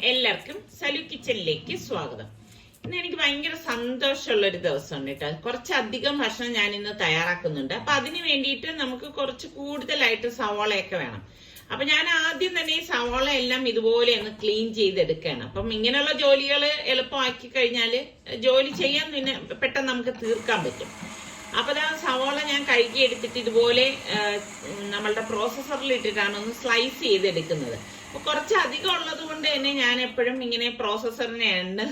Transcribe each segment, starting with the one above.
എല്ലാവർക്കും സലു കിച്ചണിലേക്ക് സ്വാഗതം. ഇന്ന് എനിക്ക് ഭയങ്കര സന്തോഷമുള്ള ഒരു ദിവസമാണ് കേട്ടോ. കുറച്ചധികം ഭക്ഷണം ഞാൻ ഇന്ന് തയ്യാറാക്കുന്നുണ്ട്. അപ്പൊ അതിന് വേണ്ടിയിട്ട് നമുക്ക് കുറച്ച് കൂടുതലായിട്ട് സവാളയൊക്കെ വേണം. അപ്പൊ ഞാൻ ആദ്യം തന്നെ ഈ സവാള എല്ലാം ഇതുപോലെ ഒന്ന് ക്ലീൻ ചെയ്തെടുക്കുകയാണ്. അപ്പം ഇങ്ങനെയുള്ള ജോലികൾ എളുപ്പമാക്കി കഴിഞ്ഞാൽ ജോലി ചെയ്യാൻ പിന്നെ പെട്ടെന്ന് നമുക്ക് തീർക്കാൻ പറ്റും. അപ്പൊ ആ സവാള ഞാൻ കഴുകി എടുത്തിട്ട് ഇതുപോലെ നമ്മളുടെ പ്രോസസ്സറിൽ ഇട്ടിട്ടാണ് ഒന്ന് സ്ലൈസ് ചെയ്തെടുക്കുന്നത്. അപ്പൊ കുറച്ച് അധികം ഉള്ളത് കൊണ്ട് തന്നെ ഞാൻ എപ്പോഴും ഇങ്ങനെ പ്രോസസ്സറിനെയാണ്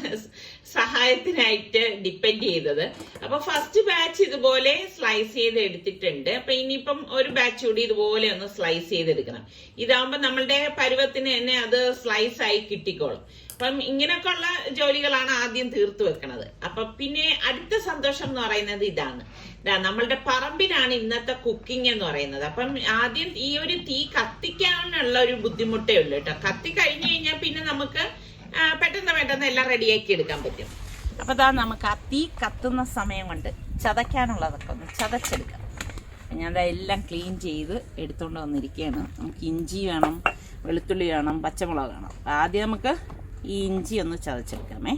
സഹായത്തിനായിട്ട് ഡിപ്പെൻഡ് ചെയ്തത്. അപ്പൊ ഫസ്റ്റ് ബാച്ച് ഇതുപോലെ സ്ലൈസ് ചെയ്ത് എടുത്തിട്ടുണ്ട്. അപ്പൊ ഇനിയിപ്പം ഒരു ബാച്ച് കൂടി ഇതുപോലെ ഒന്ന് സ്ലൈസ് ചെയ്തെടുക്കണം. ഇതാവുമ്പോ നമ്മളുടെ പരുവത്തിന് തന്നെ അത് സ്ലൈസ് ആയി കിട്ടിക്കോളും. അപ്പം ഇങ്ങനെയൊക്കെ ഉള്ള ജോലികളാണ് ആദ്യം തീർത്തു വെക്കണത്. അപ്പൊ പിന്നെ അടുത്ത സന്തോഷം എന്ന് പറയുന്നത് ഇതാണ്. നമ്മളുടെ പറമ്പിലാണ് ഇന്നത്തെ കുക്കിംഗ് എന്ന് പറയുന്നത്. അപ്പം ആദ്യം ഈ ഒരു തീ കത്തിക്കാനുള്ള ഒരു ബുദ്ധിമുട്ടേ ഉള്ളൂ കേട്ടോ. കത്തി കഴിഞ്ഞു കഴിഞ്ഞാൽ പിന്നെ നമുക്ക് പെട്ടെന്ന് എല്ലാം റെഡിയാക്കി എടുക്കാൻ പറ്റും. അപ്പൊ നമുക്ക് ആ തീ കത്തുന്ന സമയം കൊണ്ട് ചതയ്ക്കാനുള്ളതൊക്കെ ഒന്ന് ചതച്ചെടുക്കാം. ഞാൻ എല്ലാം ക്ലീൻ ചെയ്ത് എടുത്തുകൊണ്ട് വന്നിരിക്കുകയാണ്. നമുക്ക് ഇഞ്ചി വേണം, വെളുത്തുള്ളി വേണം, പച്ചമുളക് വേണം. ആദ്യം നമുക്ക് ഈ ഇഞ്ചി ഒന്ന് ചതച്ചെടുക്കാമേ.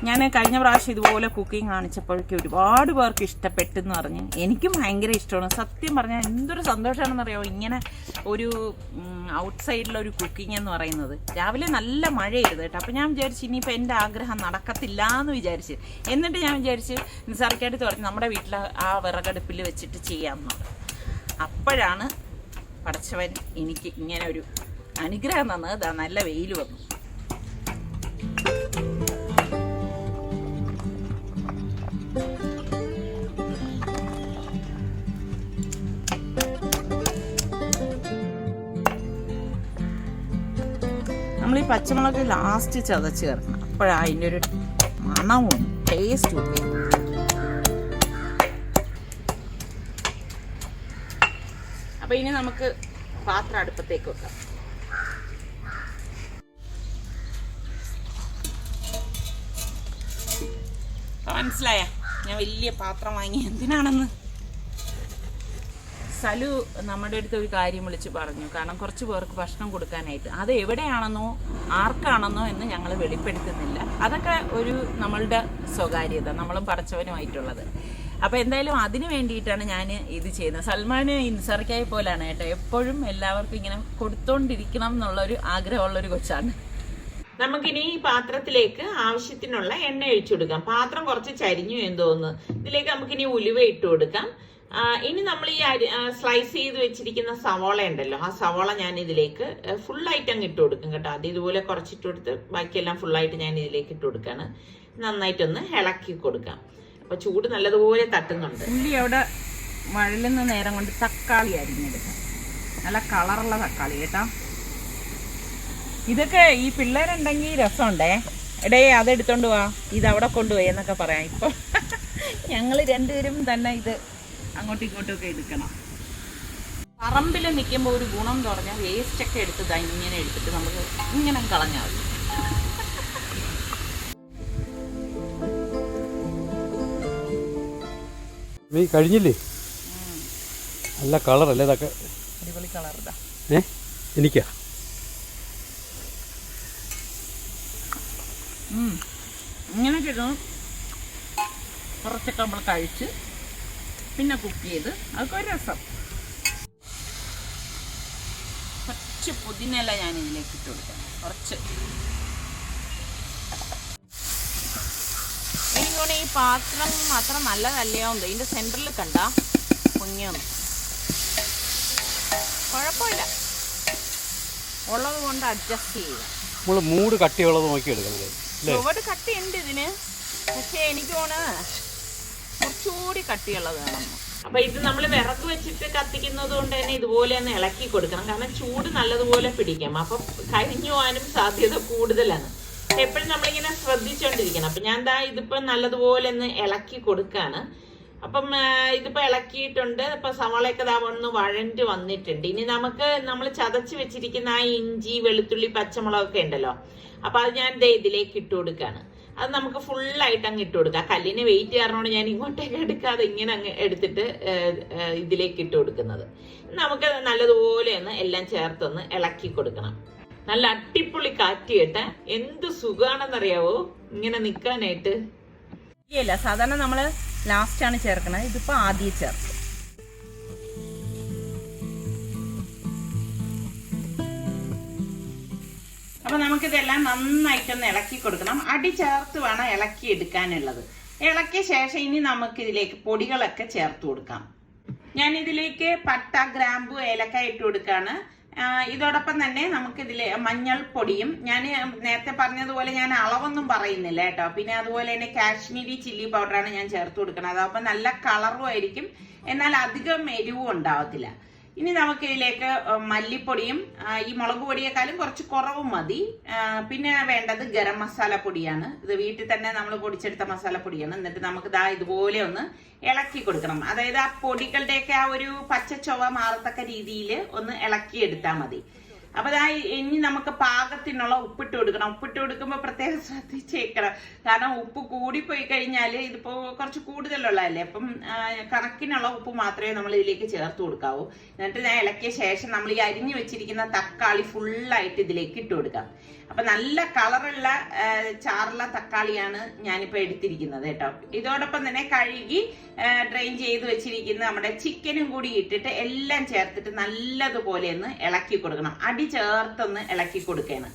ഞാൻ കഴിഞ്ഞ പ്രാവശ്യം ഇതുപോലെ കുക്കിംഗ് കാണിച്ചപ്പോഴേക്കും ഒരുപാട് പേർക്ക് ഇഷ്ടപ്പെട്ടെന്ന് പറഞ്ഞ് എനിക്കും ഭയങ്കര ഇഷ്ടമാണ്. സത്യം പറഞ്ഞാൽ എന്തൊരു സന്തോഷമാണെന്ന് അറിയാമോ ഇങ്ങനെ ഒരു ഔട്ട്സൈഡിലൊരു കുക്കിംഗ് എന്ന് പറയുന്നത്. രാവിലെ നല്ല മഴയായിരുന്നു കേട്ടോ. അപ്പം ഞാൻ വിചാരിച്ചു ഇനിയിപ്പോൾ എൻ്റെ ആഗ്രഹം നടക്കത്തില്ല എന്ന് വിചാരിച്ച്. എന്നിട്ട് ഞാൻ വിചാരിച്ച് നിസാർക്കായിട്ട് പറഞ്ഞു നമ്മുടെ വീട്ടിൽ ആ വിറകടുപ്പിൽ വെച്ചിട്ട് ചെയ്യാമെന്നുള്ളത്. അപ്പോഴാണ് പടച്ചവൻ എനിക്ക് ഇങ്ങനെ ഒരു അനുഗ്രഹം തന്നത്. നല്ല വെയിൽ വന്നു. നമ്മൾ ഈ പച്ചമുളക് ലാസ്റ്റ് ചതച്ച് ചേർക്കണം. അപ്പോഴാണ് അതിൻ്റെ ഒരു മണവും ടേസ്റ്റും. അപ്പൊ ഇനി നമുക്ക് പാത്രം അടുപ്പത്തേക്ക് വെക്കാം. മനസ്സിലായ ഞാൻ വലിയ പാത്രം വാങ്ങി എന്തിനാണെന്ന്. സലു നമ്മുടെ അടുത്ത് ഒരു കാര്യം വിളിച്ച് പറഞ്ഞു. കാരണം കുറച്ച് പേർക്ക് ഭക്ഷണം കൊടുക്കാനായിട്ട് അത് എവിടെയാണെന്നോ ആർക്കാണെന്നോ എന്ന് ഞങ്ങൾ വെളിപ്പെടുത്തുന്നില്ല. അതൊക്കെ ഒരു നമ്മളുടെ സ്വകാര്യത, നമ്മളും പടച്ചവനുമായിട്ടുള്ളത്. അപ്പൊ എന്തായാലും അതിന് വേണ്ടിയിട്ടാണ് ഞാൻ ഇത് ചെയ്യുന്നത്. സൽമാന് ഇൻസർക്കായി പോലാണ് കേട്ടോ. എപ്പോഴും എല്ലാവർക്കും ഇങ്ങനെ കൊടുത്തോണ്ടിരിക്കണം എന്നുള്ളൊരു ആഗ്രഹമുള്ളൊരു കൊച്ചാണ്. നമുക്കിനി ഈ പാത്രത്തിലേക്ക് ആവശ്യത്തിനുള്ള എണ്ണ ഒഴിച്ചു കൊടുക്കാം. പാത്രം കുറച്ച് ചരിഞ്ഞു എന്ന് തോന്നുന്നു. ഇതിലേക്ക് നമുക്കിനി ഉലുവ ഇട്ട് കൊടുക്കാം. ഇനി നമ്മൾ ഈ സ്ലൈസ് ചെയ്ത് വെച്ചിരിക്കുന്ന സവാള ഉണ്ടല്ലോ, ആ സവാള ഞാൻ ഇതിലേക്ക് ഫുള്ളായിട്ട് അങ്ങ് ഇട്ട് കൊടുക്കും കേട്ടോ. അത് ഇതുപോലെ കുറച്ചിട്ട് കൊടുത്ത് ബാക്കിയെല്ലാം ഫുള്ളായിട്ട് ഞാൻ ഇതിലേക്ക് ഇട്ട് കൊടുക്കാണ്. നന്നായിട്ടൊന്ന് ഇളക്കി കൊടുക്കാം. അപ്പൊ ചൂട് നല്ലതുപോലെ തട്ടുന്നുണ്ട്. ഉള്ളി അവിടെ വഴലുന്ന നേരം കൊണ്ട് തക്കാളി അരിഞ്ഞെടുക്കാം. നല്ല കളറുള്ള തക്കാളി കേട്ടോ. ഇതൊക്കെ ഈ പിള്ളേരുണ്ടെങ്കിൽ രസമുണ്ടേ. എടേ അതെടുത്തോണ്ട് പോവാ, ഇതവിടെ കൊണ്ടുപോയി എന്നൊക്കെ പറയാം. ഇപ്പൊ ഞങ്ങൾ രണ്ടുപേരും തന്നെ ഇത് അങ്ങോട്ടും ഇങ്ങോട്ടും ഒക്കെ എടുക്കണം. പറമ്പിൽ നിൽക്കുമ്പോൾ ഒരു ഗുണം എന്ന് പറഞ്ഞാൽ വേസ്റ്റൊക്കെ എടുത്ത് ഇങ്ങനെ എടുത്തിട്ട് നമുക്ക് ഇങ്ങനെ കളഞ്ഞാൽ മതി. കഴിഞ്ഞില്ലേ? നല്ല കളറല്ലേ ഇതൊക്കെ? അടിപൊളി കളർ ഇതാ. എനിക്കാ ഇങ്ങനെ കിട്ടും. കുറച്ചൊക്കെ നമ്മൾ കഴിച്ച് പിന്നെ കുക്ക് ചെയ്ത് അതൊക്കെ ഒരു രസം. കുറച്ച് പുതിനയില ഞാൻ ഇതിലേക്ക് ഇട്ട് കൊടുക്കാം. കുറച്ച് എനിക്കോടെ ഈ പാത്രം അത്ര നല്ലതല്ലയോന്ന്. ഇതിൻ്റെ സെൻറ്ററിൽ കണ്ട പൊങ്ങിയൊന്നും കുഴപ്പമില്ല. ഉള്ളത് കൊണ്ട് അഡ്ജസ്റ്റ് ചെയ്യുക. നമ്മൾ മൂട് കട്ടിയുള്ളത് നോക്കി എടുക്കുന്നത്. ഒരുപാട് കട്ടിയുണ്ട് ഇതിന്, പക്ഷേ എനിക്ക് തോന്നുന്നു കുറച്ചുകൂടി കട്ടിയുള്ളത് വേണം. അപ്പൊ ഇത് നമ്മൾ വിറക് വെച്ചിട്ട് കത്തിക്കുന്നത് കൊണ്ട് തന്നെ ഇതുപോലെ ഒന്ന് ഇളക്കി കൊടുക്കണം. കാരണം ചൂട് നല്ലതുപോലെ പിടിക്കാം. അപ്പൊ കരിഞ്ഞു പോകാനും സാധ്യത കൂടുതലാണ്. എപ്പോഴും നമ്മളിങ്ങനെ ശ്രദ്ധിച്ചോണ്ടിരിക്കണം. അപ്പൊ ഞാൻ ഇതിപ്പോ നല്ലതുപോലെ ഒന്ന് ഇളക്കി കൊടുക്കാണ്. അപ്പം ഇതിപ്പോ ഇളക്കിയിട്ടുണ്ട്. ഇപ്പൊ സവാളയൊക്കെ ഒന്ന് വഴണ്ട് വന്നിട്ടുണ്ട്. ഇനി നമ്മൾ ചതച്ച് വെച്ചിരിക്കുന്ന ആ ഇഞ്ചി, വെളുത്തുള്ളി, പച്ചമുളകൊക്കെ ഉണ്ടല്ലോ, അപ്പൊ അത് ഞാൻ ഇതിലേക്ക് ഇട്ട് കൊടുക്കാണ്. അത് നമുക്ക് ഫുള്ളായിട്ട് അങ്ങ് ഇട്ട് കൊടുക്കാം. കല്ലിന് വെയിറ്റ് കാരണമാണ് ഞാൻ ഇങ്ങോട്ടേക്ക് എടുക്കാതെ ഇങ്ങനെ അങ്ങ് എടുത്തിട്ട് ഇതിലേക്ക് ഇട്ട് കൊടുക്കുന്നത്. നമുക്ക് നല്ലതുപോലെ ഒന്ന് എല്ലാം ചേർത്തൊന്ന് ഇളക്കി കൊടുക്കണം. നല്ല അട്ടിപ്പൊളി കാറ്റ് കേട്ടെ, എന്ത് സുഖാണെന്നറിയാവോ ഇങ്ങനെ നിൽക്കാനായിട്ട്. ഇല്ല, സാധാരണ നമ്മൾ ലാസ്റ്റാണ് ചേർക്കുന്നത്, ഇതിപ്പോൾ ആദ്യം ചേർക്കും. അപ്പൊ നമുക്കിതെല്ലാം നന്നായിട്ടൊന്ന് ഇളക്കി കൊടുക്കണം. അടി ചേർത്ത് വേണം ഇളക്കി എടുക്കാനുള്ളത്. ഇളക്കിയ ശേഷം ഇനി നമുക്ക് ഇതിലേക്ക് പൊടികളൊക്കെ ചേർത്ത് കൊടുക്കാം. ഞാൻ ഇതിലേക്ക് പട്ട, ഗ്രാമ്പു, ഏലക്കായ ഇട്ട് കൊടുക്കാണ്. ഇതോടൊപ്പം തന്നെ നമുക്കിതിലെ മഞ്ഞൾപ്പൊടിയും, ഞാൻ നേരത്തെ പറഞ്ഞതുപോലെ ഞാൻ അളവൊന്നും പറയുന്നില്ല കേട്ടോ. പിന്നെ അതുപോലെ തന്നെ കാശ്മീരി ചില്ലി പൗഡറാണ് ഞാൻ ചേർത്ത് കൊടുക്കുന്നത്. അതാവുമ്പോൾ നല്ല കളറും ആയിരിക്കും, എന്നാൽ അധികം എരിവും ഉണ്ടാവത്തില്ല. ഇനി നമുക്ക് ഇതിലേക്ക് മല്ലിപ്പൊടിയും, ഈ മുളക് പൊടിയേക്കാളും കുറച്ച് കുറവും മതി. പിന്നെ വേണ്ടത് ഗരം മസാല പൊടിയാണ്. ഇത് വീട്ടിൽ തന്നെ നമ്മൾ പൊടിച്ചെടുത്ത മസാലപ്പൊടിയാണ്. എന്നിട്ട് നമുക്ക് ഇതുപോലെ ഒന്ന് ഇളക്കി കൊടുക്കണം. അതായത് ആ പൊടികളുടെയൊക്കെ ആ ഒരു പച്ച ചൊവ മാറത്തക്ക രീതിയിൽ ഒന്ന് ഇളക്കി എടുത്താൽ മതി. അപ്പൊ ഇനി നമുക്ക് പാകത്തിനുള്ള ഉപ്പിട്ട് കൊടുക്കണം. ഉപ്പിട്ട് കൊടുക്കുമ്പോൾ പ്രത്യേകം ശ്രദ്ധിച്ചേക്കണം, കാരണം ഉപ്പ് കൂടിപ്പോയി കഴിഞ്ഞാൽ ഇതിപ്പോ കുറച്ച് കൂടുതലുള്ളതല്ലേ, അപ്പം കണക്കിനുള്ള ഉപ്പ് മാത്രമേ നമ്മൾ ഇതിലേക്ക് ചേർത്ത് കൊടുക്കാവൂ. എന്നിട്ട് ഞാൻ ഇളക്കിയ ശേഷം നമ്മൾ ഈ അരിഞ്ഞു വെച്ചിരിക്കുന്ന തക്കാളി ഫുള്ളായിട്ട് ഇതിലേക്ക് ഇട്ട് കൊടുക്കാം. അപ്പൊ നല്ല കളറുള്ള ചാറുള്ള തക്കാളിയാണ് ഞാനിപ്പോ എടുത്തിരിക്കുന്നത് കേട്ടോ. ഇതോടൊപ്പം തന്നെ കഴുകി ഡ്രെയിൻ ചെയ്ത് വെച്ചിരിക്കുന്ന നമ്മുടെ ചിക്കനും കൂടി ഇട്ടിട്ട് എല്ലാം ചേർത്തിട്ട് നല്ലതുപോലെ ഒന്ന് ഇളക്കി കൊടുക്കണം. അടി ചേർത്തൊന്ന് ഇളക്കി കൊടുക്കണം.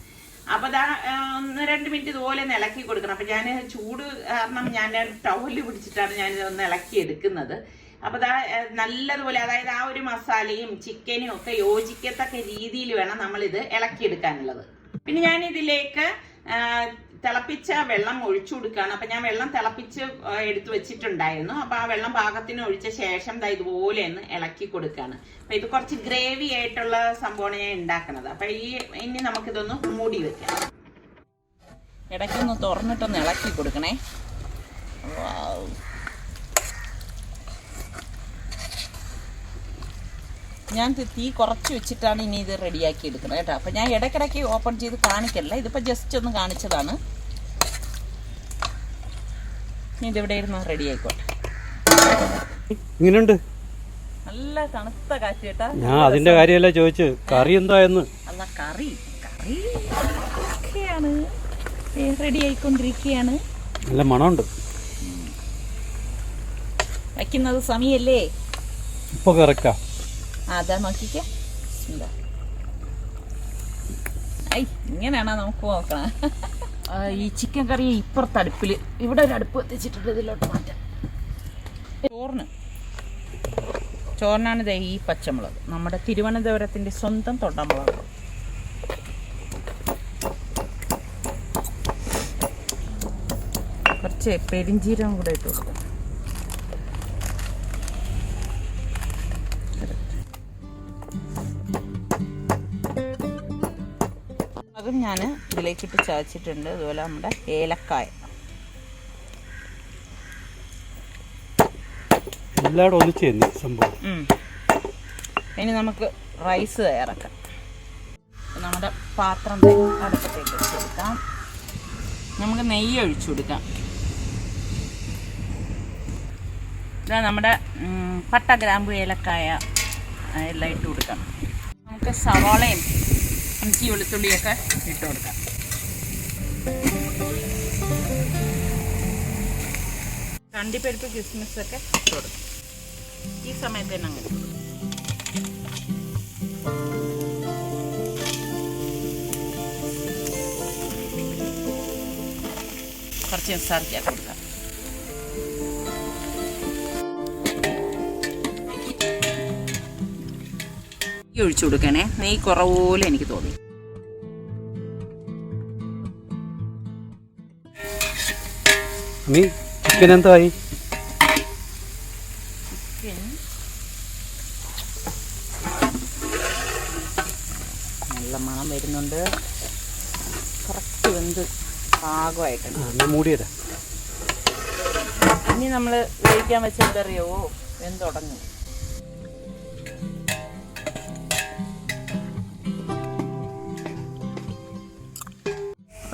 അപ്പൊ 1-2 മിനിറ്റ് ഇതുപോലെ ഒന്ന് ഇളക്കി കൊടുക്കണം. അപ്പൊ ഞാൻ ചൂട് കാരണം ഞാൻ ടവല് പിടിച്ചിട്ടാണ് ഞാനിതൊന്ന് ഇളക്കി എടുക്കുന്നത്. അപ്പൊ നല്ലതുപോലെ, അതായത് ആ ഒരു മസാലയും ചിക്കനും ഒക്കെ യോജിക്കത്തക്ക രീതിയിൽ വേണം നമ്മൾ ഇത് ഇളക്കിയെടുക്കാനുള്ളത്. പിന്നെ ഞാൻ ഇതിലേക്ക് തിളപ്പിച്ച വെള്ളം ഒഴിച്ചു കൊടുക്കുകയാണ്. അപ്പൊ ഞാൻ വെള്ളം തിളപ്പിച്ച് എടുത്തു വെച്ചിട്ടുണ്ടായിരുന്നു. അപ്പൊ ആ വെള്ളം പാകത്തിന് ഒഴിച്ച ശേഷം ഇതുപോലെ ഒന്ന് ഇളക്കി കൊടുക്കുകയാണ്. അപ്പൊ ഇത് കുറച്ച് ഗ്രേവി ആയിട്ടുള്ള സംഭവമാണ് ഞാൻ ഉണ്ടാക്കുന്നത്. അപ്പൊ ഇനി നമുക്കിതൊന്ന് മൂടി വെക്കാം. ഇടയ്ക്കൊന്ന് തുറന്നിട്ടൊന്ന് ഇളക്കി കൊടുക്കണേ. ഞാൻ തീ കുറച്ച് വെച്ചിട്ടാണ് ഇനി ഇത് റെഡിയാക്കി എടുക്കുന്നത് കേട്ടോ. അപ്പം ഞാൻ ഇടയ്ക്കിടയ്ക്ക് ഓപ്പൺ ചെയ്ത് കാണിക്കല്ല, ഇതിപ്പോൾ ജസ്റ്റ് ഒന്ന് കാണിച്ചതാണ്. ഇനി ഇതിവിടെ ഇരുന്ന് റെഡി ആയിക്കോട്ടെ. ഇങ്ങനെയുണ്ട്, നല്ല തണുത്ത കാറ്റ് കേട്ടാ. ഞാൻ അതിന്റെ കാര്യമല്ല ചോദിച്ചു, കറി എന്തായെന്ന്. അല്ല, കറി ഒക്കെയാണ് റെഡി ആയിക്കൊണ്ടിരിക്കുകയാണ്. നല്ല മണമുണ്ട്. വയ്ക്കുന്നത് സമയല്ലേ ഇപ്പൊ കറക്റ്റാ. അതാ നോക്കിക്കേ. ഇങ്ങനെയാണോ നമുക്ക് നോക്കണം. ഈ ചിക്കൻ കറി ഇപ്പുറത്ത് അടുപ്പിൽ, ഇവിടെ ഒരു അടുപ്പ് എത്തിച്ചിട്ടുണ്ട്, ഇതിലോട്ട് മാറ്റാം. ചോറിനാണ് ഈ പച്ചമുളക്, നമ്മുടെ തിരുവനന്തപുരത്തിന്റെ സ്വന്തം തൊണ്ടമുളക്. കുറച്ച് പെരിഞ്ചീരകം കൂടെ ഇട്ട് കൊടുക്കാം. അതും ഞാൻ ഇതിലേക്കിട്ട് ചതച്ചിട്ടുണ്ട്. അതുപോലെ നമ്മുടെ ഏലക്കായ എല്ലാവരും ഒന്നിച്ച് തന്നെ സംഭവം. ഇനി നമുക്ക് റൈസ് തയ്യാറാക്കാം. നമ്മുടെ പാത്രം അടുപ്പത്തേക്ക് വെച്ച് കൊടുക്കാം. നമുക്ക് നെയ്യ് ഒഴിച്ചു കൊടുക്കാം. ഇതാ നമ്മുടെ പട്ട, ഗ്രാമ്പു, ഏലക്കായ എല്ലാം ഇട്ട് കൊടുക്കാം. നമുക്ക് സവാളയും ഇഞ്ചി വെളുത്തുള്ളിയൊക്കെ ഇട്ട് കൊടുക്കാം. അണ്ടിപ്പരിപ്പ്, കിസ്മിസൊക്കെ ഇട്ട് കൊടുക്കാം. ഈ സമയത്ത് തന്നെ അങ്ങനെ കുറച്ച് നിസ്സാരിക്കാൻ കൊടുക്കാം. ഒഴിച്ചു കൊടുക്കണേ. നെയ്യ് കുറവുപോലെ എനിക്ക് തോന്നി. ചിക്കൻ എന്തായി? ചിക്കൻ നല്ല മണം വരുന്നുണ്ട്. കറക്റ്റ് വെന്ത് പാകമായിട്ടുണ്ട്. മൂടിയതാ. ഇനി നമ്മൾ വേവിക്കാൻ വെച്ചെന്തറിയോ, വെന്തുടങ്ങും.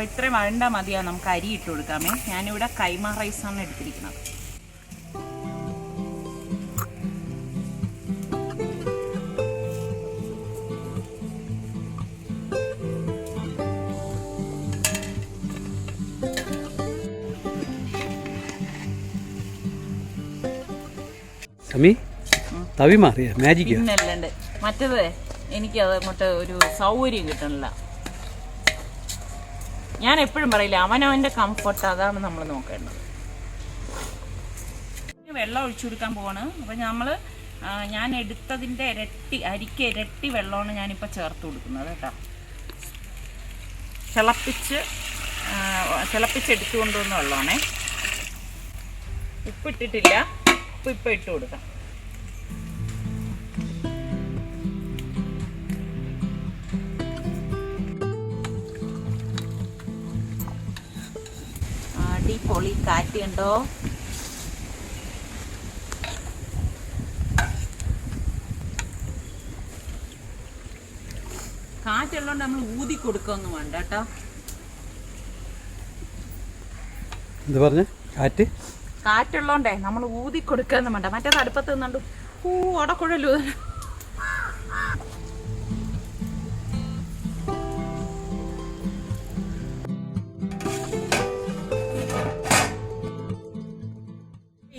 അപ്പോൾ ഇത്രയും വഴണ്ട മതിയാ നമുക്ക് അരി ഇട്ട് കൊടുക്കാമേ. ഞാനിവിടെ കൈമ റൈസാണ് എടുത്തിരിക്കുന്നത്. സമി തവി മാറിയ മാജിക് പിന്നല്ലാണ്ട് മറ്റേത് എനിക്കത് അങ്ങോട്ട് ഒരു സൗകര്യം കിട്ടണില്ല. ഞാൻ എപ്പോഴും പറയില്ല, അവനവൻ്റെ കംഫർട്ട് അതാണ് നമ്മൾ നോക്കേണ്ടത്. വെള്ളം ഒഴിച്ചു കൊടുക്കാൻ പോവാണ്. അപ്പം ഞാൻ എടുത്തതിൻ്റെ അരിക്ക് ഇരട്ടി വെള്ളമാണ് ഞാനിപ്പോൾ ചേർത്ത് കൊടുക്കുന്നത് കേട്ടോ. തിളപ്പിച്ചെടുത്തു കൊണ്ടുവന്ന വെള്ളമാണേ. ഉപ്പിട്ടിട്ടില്ല, ഉപ്പ് ഇപ്പം ഇട്ട് കൊടുക്കാം. അടിപൊളി കാറ്റുണ്ടോ? കാറ്റുള്ളതുകൊണ്ട് നമ്മൾ ഊതി കൊടുക്കൊന്നും വേണ്ട കേട്ടോ. എന്താ പറഞ്ഞ കാറ്റുള്ളോണ്ടേ നമ്മൾ ഊതി കൊടുക്കൊന്നും വേണ്ട. മറ്റേത് അടുപ്പത്ത് നിന്നുണ്ട് ഓടക്കുഴലൂ.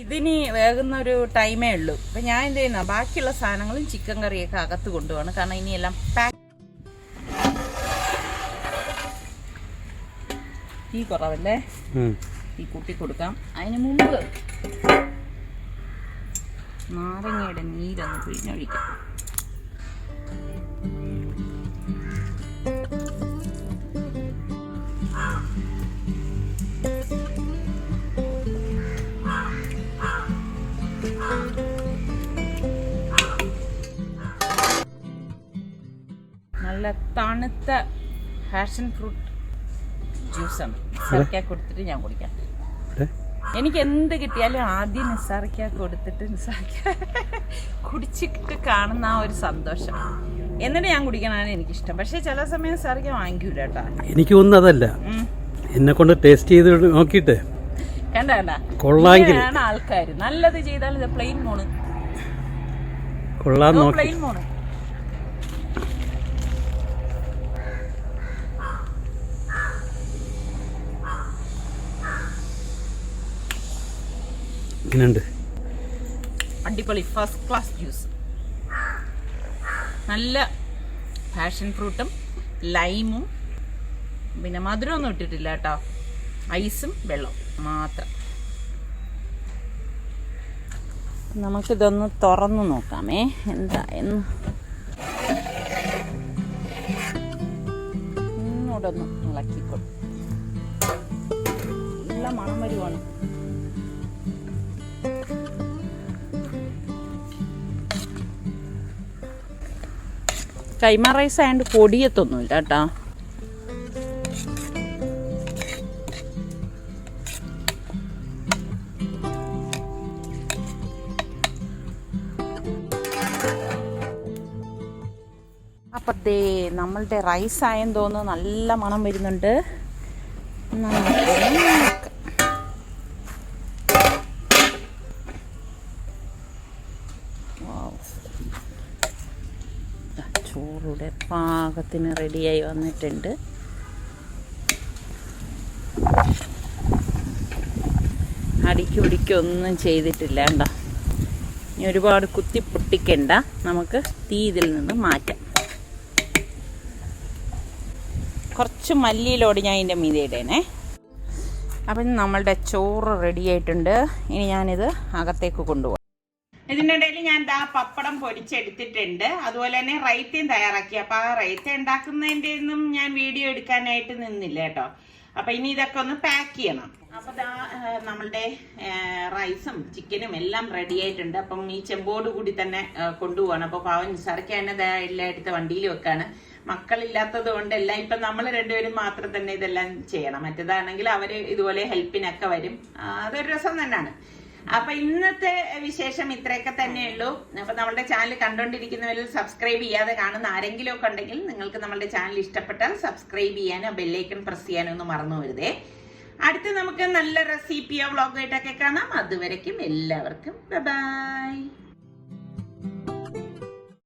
ഇതിനി വേകുന്ന ഒരു ടൈമേ ഉള്ളൂ. അപ്പം ഞാൻ എന്ത് ചെയ്യുന്ന ബാക്കിയുള്ള സാധനങ്ങളും ചിക്കൻ കറിയൊക്കെ അകത്ത് കൊണ്ടുപോകണം. കാരണം ഇനിയെല്ലാം പാക്ക്. തീ കുറവല്ലേ, തീ കൂട്ടി കൊടുക്കാം. അതിന് മുമ്പ് നാരങ്ങയുടെ നീരൊന്ന് പിഴിഞ്ഞൊഴിക്കാം. നല്ല തണുത്ത പാഷൻ ഫ്രൂട്ട് ജ്യൂസാണ്. നിസാറിക്ക കൊടുത്തിട്ട് ഞാൻ കുടിക്കാം. എനിക്ക് എന്ത് കിട്ടിയാലും ആദ്യം നിസാറിക്ക കൊടുത്തിട്ട് നിസാറിക്ക കുടിച്ചിട്ട് കാണുന്ന ആ ഒരു സന്തോഷം എന്നിട്ട് ഞാൻ കുടിക്കാനാണ് എനിക്കിഷ്ടം. പക്ഷെ ചില സമയം നിസാറിക്ക വാങ്ങിക്കൂല കേട്ടോ. എനിക്ക് ഒന്നും അതല്ല, എന്നെ കൊണ്ട് ടേസ്റ്റ് ചെയ്ത് നോക്കിയിട്ട് കണ്ട കൊള്ളാൻ ആൾക്കാർ നല്ലത് ചെയ്താൽ ഇത് പ്ലെയിൻ മോണ് കൊള്ളാൻ പ്ലെയിൻ മോണ്. അടിപൊളി ഫസ്റ്റ് ക്ലാസ് ജ്യൂസ്. നല്ല പാഷൻ ഫ്രൂട്ടും ലൈമും പിന്നെ മധുരമൊന്നും ഇട്ടിട്ടില്ല കേട്ടോ, ഐസും വെള്ളവും മാത്രം. നമുക്കിതൊന്ന് തുറന്നു നോക്കാമേ എന്താ എന്ന്. ഒന്നുകൂടൊന്ന് ഇളക്കിക്കൊള്ളു. നല്ല മണം വരുവാണ്. കൈമ റൈസ് ആയതുകൊണ്ട് പൊടിയത്തൊന്നുമില്ല കേട്ടോ. അപ്പം ദേ നമ്മളുടെ റൈസ് ആയെന്ന് തോന്നുന്നു. നല്ല മണം വരുന്നുണ്ട്. ചോറുടെ പാകത്തിന് റെഡിയായി വന്നിട്ടുണ്ട്. അടിക്കൊന്നും ചെയ്തിട്ടില്ല കേട്ടോ. ഇനി ഒരുപാട് കുത്തി പൊട്ടിക്കണ്ട, നമുക്ക് തീ ഇതിൽ നിന്ന് മാറ്റാം. കുറച്ച് മല്ലിയിലോട് ഞാൻ ഇതിൻ്റെ മീതെ ഇടേണേ. അപ്പം നമ്മളുടെ ചോറ് റെഡി ആയിട്ടുണ്ട്. ഇനി ഞാനിത് അകത്തേക്ക് കൊണ്ടുപോകാം. ഇതിൻ്റെ ഇടയിൽ ഞാൻ പപ്പടം പൊരിച്ചെടുത്തിട്ടുണ്ട്. അതുപോലെ തന്നെ റൈത്തയും തയ്യാറാക്കി. അപ്പം ആ റൈത്ത ഉണ്ടാക്കുന്നതിൻ്റെ ഒന്നും ഞാൻ വീഡിയോ എടുക്കാനായിട്ട് നിന്നില്ല കേട്ടോ. അപ്പം ഇനി ഇതൊക്കെ ഒന്ന് പാക്ക് ചെയ്യണം. അപ്പം നമ്മളുടെ റൈസും ചിക്കനും എല്ലാം റെഡി ആയിട്ടുണ്ട്. അപ്പം ഈ ചെമ്പോട് കൂടി തന്നെ കൊണ്ടുപോകണം. അപ്പോൾ പാവൻ നിസാറിക്കാണ് എല്ലാം എടുത്ത വണ്ടിയിൽ വെക്കാണ്. മക്കളില്ലാത്തത് കൊണ്ട് എല്ലാം ഇപ്പം നമ്മൾ രണ്ടുപേരും മാത്രം തന്നെ ഇതെല്ലാം ചെയ്യണം. മറ്റേതാണെങ്കിൽ അവർ ഇതുപോലെ ഹെൽപ്പിനൊക്കെ വരും. അതൊരു രസം തന്നെയാണ്. അപ്പൊ ഇന്നത്തെ വിശേഷം ഇത്രയൊക്കെ തന്നെയുള്ളൂ. അപ്പൊ നമ്മളുടെ ചാനൽ കണ്ടോണ്ടിരിക്കുന്നവരിൽ സബ്സ്ക്രൈബ് ചെയ്യാതെ കാണുന്ന ആരെങ്കിലും ഒക്കെ ഉണ്ടെങ്കിൽ നിങ്ങൾക്ക് നമ്മളുടെ ചാനൽ ഇഷ്ടപ്പെട്ടാൽ സബ്സ്ക്രൈബ് ചെയ്യാനോ ബെല്ലൈക്കൺ പ്രസ് ചെയ്യാനോ ഒന്നും മറന്നു വരുതേ. അടുത്ത് നമുക്ക് നല്ല റെസിപ്പിയോ വ്ളോഗായിട്ടൊക്കെ കാണാം. അതുവരയ്ക്കും എല്ലാവർക്കും ബൈ.